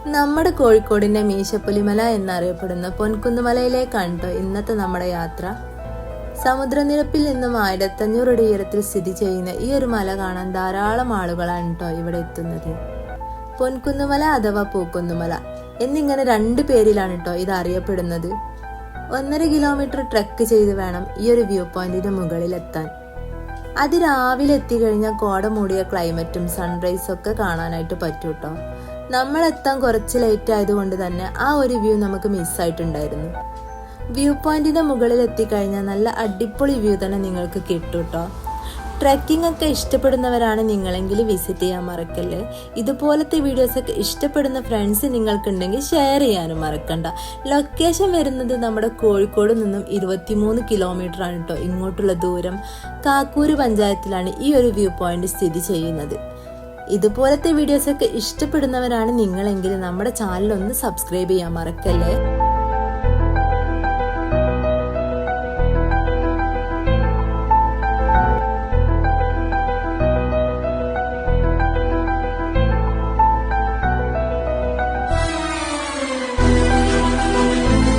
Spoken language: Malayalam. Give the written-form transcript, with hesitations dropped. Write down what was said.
നമ്മുടെ കോഴിക്കോടിന്റെ മീശപ്പുലിമല എന്നറിയപ്പെടുന്ന പൊൻകുന്നുമലയിലേക്കാണ് കേട്ടോ ഇന്നത്തെ നമ്മുടെ യാത്ര. സമുദ്രനിരപ്പിൽ നിന്നും 1500 അടി ഉയരത്തിൽ സ്ഥിതി ചെയ്യുന്ന ഈ ഒരു മല കാണാൻ ധാരാളം ആളുകളാണ് കേട്ടോ ഇവിടെ എത്തുന്നത്. പൊൻകുന്നുമല അഥവാ പൂക്കുന്നുമല എന്നിങ്ങനെ 2 പേരിലാണ് കേട്ടോ ഇത് അറിയപ്പെടുന്നത്. 1.5 കിലോമീറ്റർ ട്രെക്ക് ചെയ്ത് വേണം ഈ ഒരു വ്യൂ പോയിന്റിന്റെ മുകളിലെത്താൻ. രാവിലെ എത്തിക്കഴിഞ്ഞാൽ കോട മൂടിയ ക്ലൈമറ്റും സൺറൈസും ഒക്കെ കാണാനായിട്ട് പറ്റും കേട്ടോ. നമ്മൾ എത്താൻ കുറച്ച് ലേറ്റ് ആയതുകൊണ്ട് തന്നെ ആ ഒരു വ്യൂ നമുക്ക് മിസ്സായിട്ടുണ്ടായിരുന്നു. വ്യൂ പോയിന്റിന്റെ മുകളിൽ എത്തിക്കഴിഞ്ഞാൽ നല്ല അടിപൊളി വ്യൂ തന്നെ നിങ്ങൾക്ക് കിട്ടും കേട്ടോ. ട്രെക്കിംഗ് ഒക്കെ ഇഷ്ടപ്പെടുന്നവരാണ് നിങ്ങളെങ്കിൽ വിസിറ്റ് ചെയ്യാൻ മറക്കല്ലേ. ഇതുപോലത്തെ വീഡിയോസൊക്കെ ഇഷ്ടപ്പെടുന്ന ഫ്രണ്ട്സ് നിങ്ങൾക്കുണ്ടെങ്കിൽ ഷെയർ ചെയ്യാനും മറക്കണ്ട. ലൊക്കേഷൻ വരുന്നത് നമ്മുടെ കോഴിക്കോട് നിന്നും 23 കിലോമീറ്റർ ആണ് കേട്ടോ ഇങ്ങോട്ടുള്ള ദൂരം. കാക്കൂര് പഞ്ചായത്തിലാണ് ഈ ഒരു വ്യൂ പോയിന്റ് സ്ഥിതി ചെയ്യുന്നത്. ഇതുപോലത്തെ വീഡിയോസൊക്കെ ഇഷ്ടപ്പെടുന്നവരാണ് നിങ്ങളെങ്കിൽ നമ്മുടെ ചാനൽ ഒന്ന് സബ്സ്ക്രൈബ് ചെയ്യാൻ മറക്കല്ലേ.